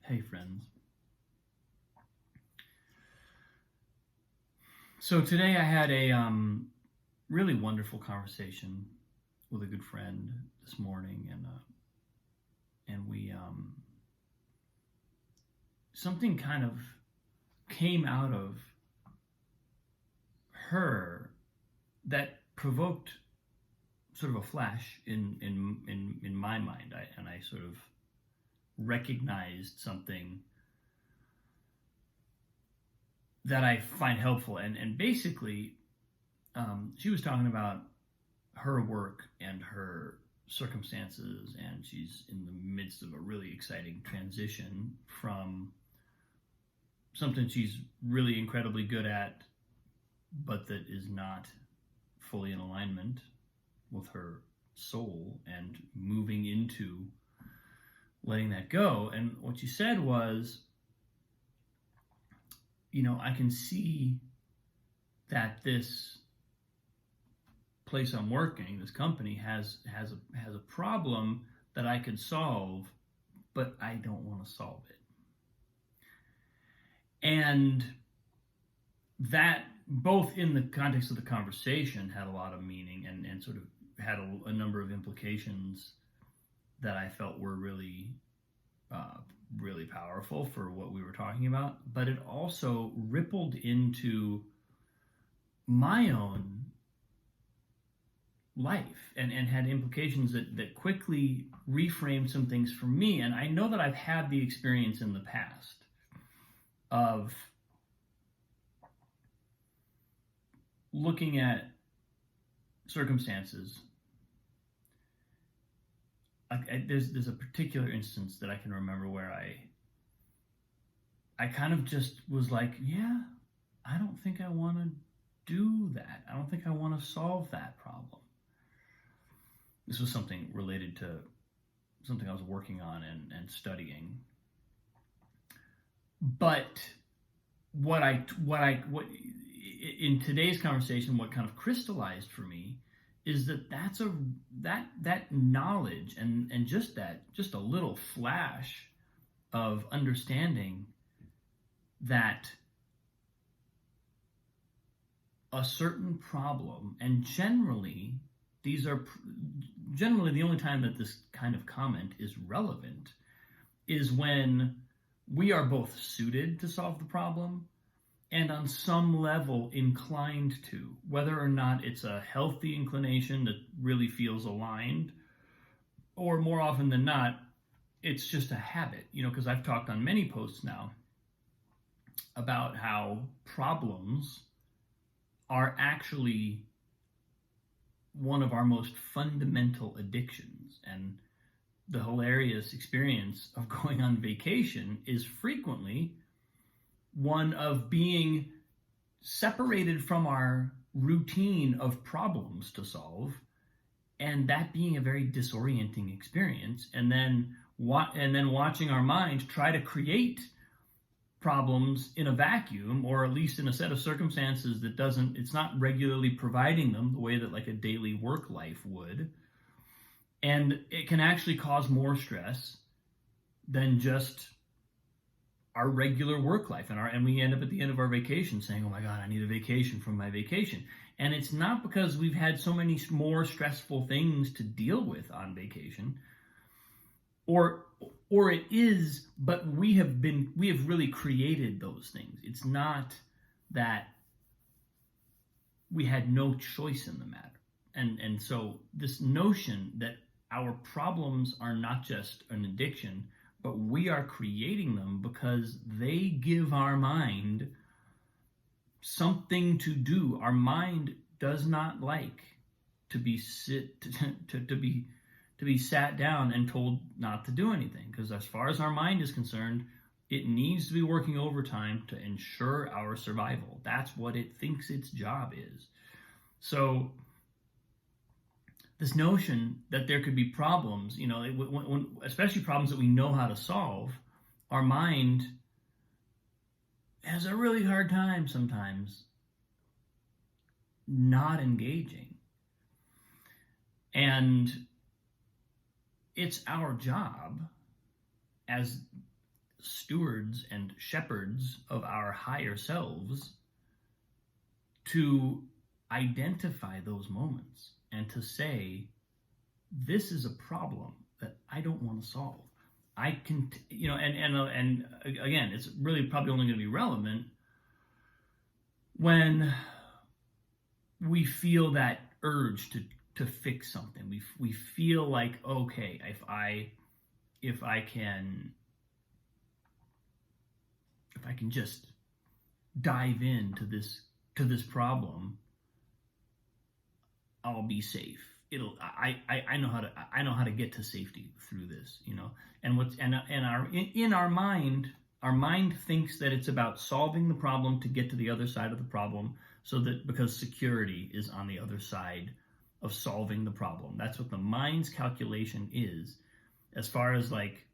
Hey, friends. So today I had a really wonderful conversation with a good friend this morning, and we something kind of came out of her that provoked sort of a flash in my mind. I sort of recognized something that I find helpful. And basically, she was talking about her work and her circumstances, and she's in the midst of a really exciting transition from something she's really incredibly good at, but that is not fully in alignment with her soul, and moving into letting that go. And what she said was, I can see that this place I'm working, this company, has a problem that I could solve, but I don't want to solve it. And that, both in the context of the conversation, had a lot of meaning and sort of had a number of implications that I felt were really powerful for what we were talking about. But it also rippled into my own life and had implications that quickly reframed some things for me. And I know that I've had the experience in the past of looking at circumstances. There's a particular instance that I can remember where I kind of just was like, yeah, I don't think I want to do that. I don't think I want to solve that problem. This was something related to something I was working on and studying. But what in today's conversation, what kind of crystallized for me is that knowledge and just a little flash of understanding that a certain problem, and generally the only time that this kind of comment is relevant is when we are both suited to solve the problem and on some level inclined to, whether or not it's a healthy inclination that really feels aligned, or more often than not, it's just a habit. Because I've talked on many posts now about how problems are actually one of our most fundamental addictions. And the hilarious experience of going on vacation is frequently one of being separated from our routine of problems to solve, and that being a very disorienting experience, and then watching our mind try to create problems in a vacuum, or at least in a set of circumstances that it's not regularly providing them the way that like a daily work life would. And it can actually cause more stress than just our regular work life, and we end up at the end of our vacation saying, oh my God, I need a vacation from my vacation. And it's not because we've had so many more stressful things to deal with on vacation, or it is, but we have really created those things. It's not that we had no choice in the matter. And so this notion that our problems are not just an addiction, but we are creating them because they give our mind something to do. Our mind does not like to be sat down and told not to do anything, because as far as our mind is concerned, it needs to be working overtime to ensure our survival. That's what it thinks its job is. So this notion that there could be problems, especially problems that we know how to solve, our mind has a really hard time sometimes not engaging. And it's our job as stewards and shepherds of our higher selves to identify those moments and to say, this is a problem that I don't want to solve. I can, and again, it's really probably only going to be relevant when we feel that urge to fix something. We feel like, okay, if I can just dive into this problem, I'll be safe. I know how to get to safety through this, in our mind, our mind thinks that it's about solving the problem to get to the other side of the problem, so that because security is on the other side of solving the problem. That's what the mind's calculation is, as far as like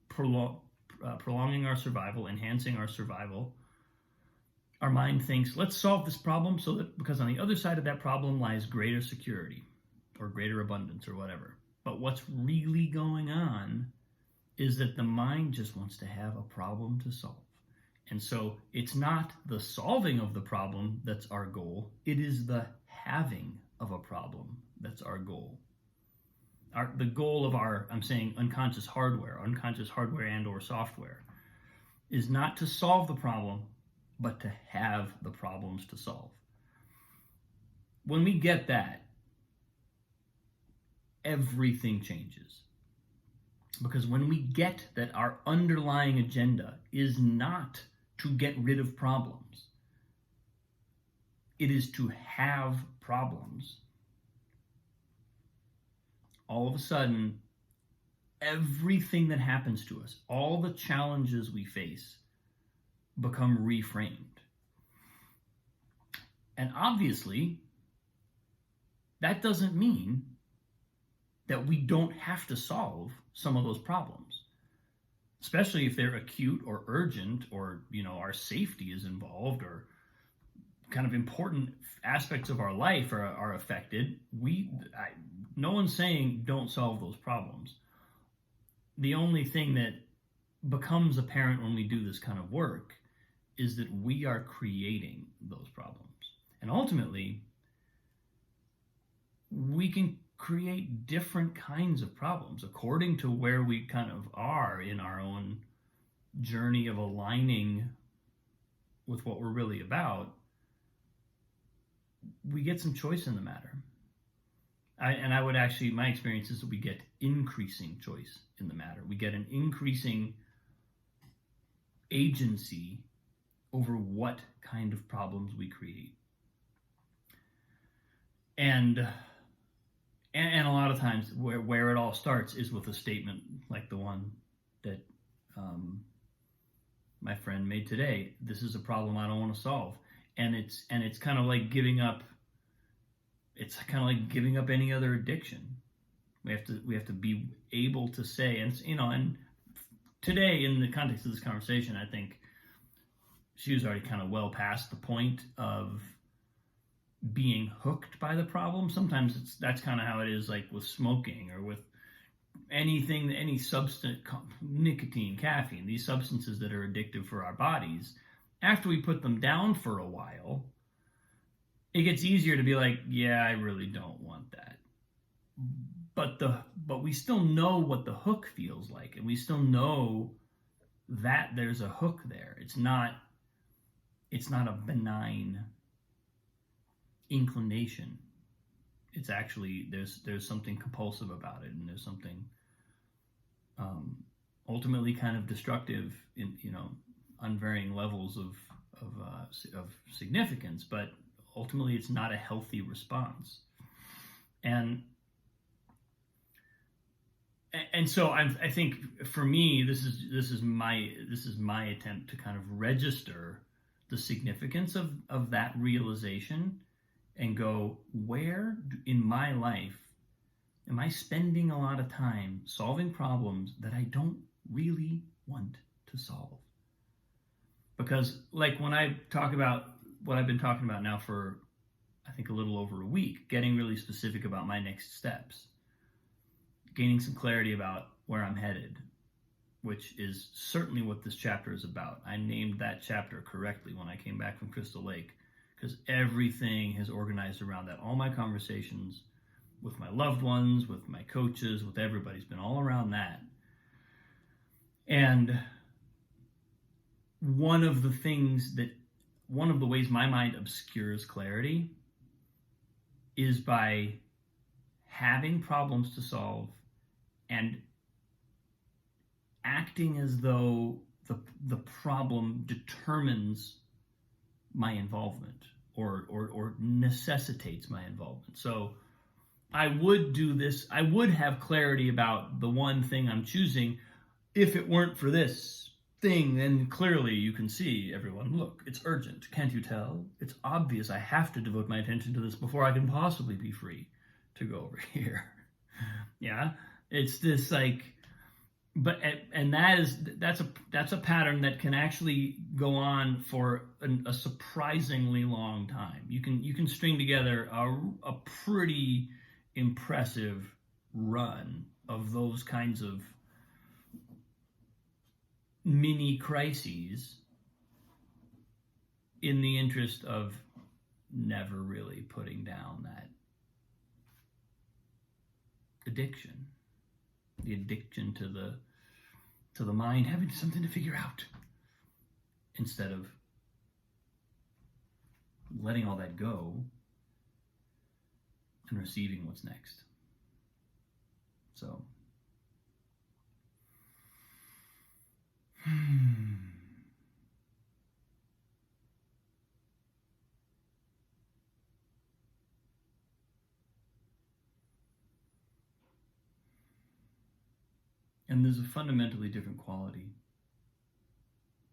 prolonging our survival, enhancing our survival. Our mind thinks, let's solve this problem so that because on the other side of that problem lies greater security or greater abundance or whatever. But what's really going on is that the mind just wants to have a problem to solve. And so it's not the solving of the problem that's our goal. It is the having of a problem that's our goal. The goal of our, I'm saying unconscious hardware and or software, is not to solve the problem, but to have the problems to solve. When we get that, everything changes. Because when we get that our underlying agenda is not to get rid of problems, it is to have problems, all of a sudden, everything that happens to us, all the challenges we face, become reframed. And obviously, that doesn't mean that we don't have to solve some of those problems, especially if they're acute or urgent, or our safety is involved, or kind of important aspects of our life are affected. No one's saying don't solve those problems. The only thing that becomes apparent when we do this kind of work is that we are creating those problems. And ultimately, we can create different kinds of problems according to where we kind of are in our own journey of aligning with what we're really about. We get some choice in the matter. My experience is that we get increasing choice in the matter. We get an increasing agency over what kind of problems we create. And a lot of times where it all starts is with a statement like the one that my friend made today. This is a problem I don't want to solve. And it's kind of like giving up. It's kind of like giving up any other addiction. We have to be able to say, and today in the context of this conversation, I think she was already kind of well past the point of being hooked by the problem. Sometimes that's kind of how it is, like with smoking or with anything, any substance, nicotine, caffeine, these substances that are addictive for our bodies. After we put them down for a while, it gets easier to be like, yeah, I really don't want that. But we still know what the hook feels like, and we still know that there's a hook there. It's not a benign inclination. It's actually there's something compulsive about it, and there's something ultimately kind of destructive in unvarying levels of significance, but ultimately it's not a healthy response. And so I think for me, this is my attempt to kind of register the significance of that realization and go, where in my life am I spending a lot of time solving problems that I don't really want to solve? Because like when I talk about what I've been talking about now for, I think, a little over a week, getting really specific about my next steps, gaining some clarity about where I'm headed, which is certainly what this chapter is about. I named that chapter correctly when I came back from Crystal Lake, because everything has organized around that. All my conversations with my loved ones, with my coaches, with everybody's been all around that. And one of the ways my mind obscures clarity is by having problems to solve and acting as though the problem determines my involvement or necessitates my involvement. So I would do this, I would have clarity about the one thing I'm choosing. If it weren't for this thing, then clearly you can see, everyone, look, it's urgent. Can't you tell? It's obvious I have to devote my attention to this before I can possibly be free to go over here. Yeah, it's this like, and that's a pattern that can actually go on for a surprisingly long time. You can string together a pretty impressive run of those kinds of mini crises in the interest of never really putting down that addiction, the addiction to the mind having something to figure out, instead of letting all that go and receiving what's next. So and there's a fundamentally different quality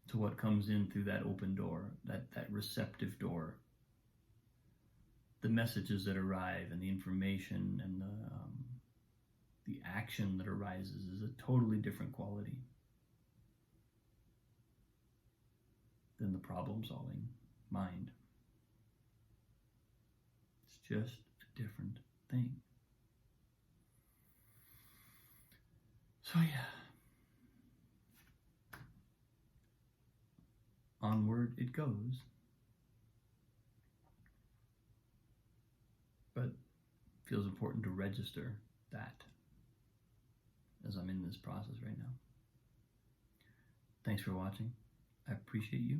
to what comes in through that open door, that receptive door. The messages that arrive and the information and the action that arises is a totally different quality than the problem-solving mind. It's just a different thing. So yeah, onward it goes. But it feels important to register that as I'm in this process right now. Thanks for watching. I appreciate you.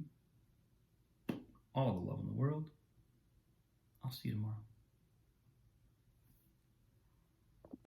All the love in the world. I'll see you tomorrow.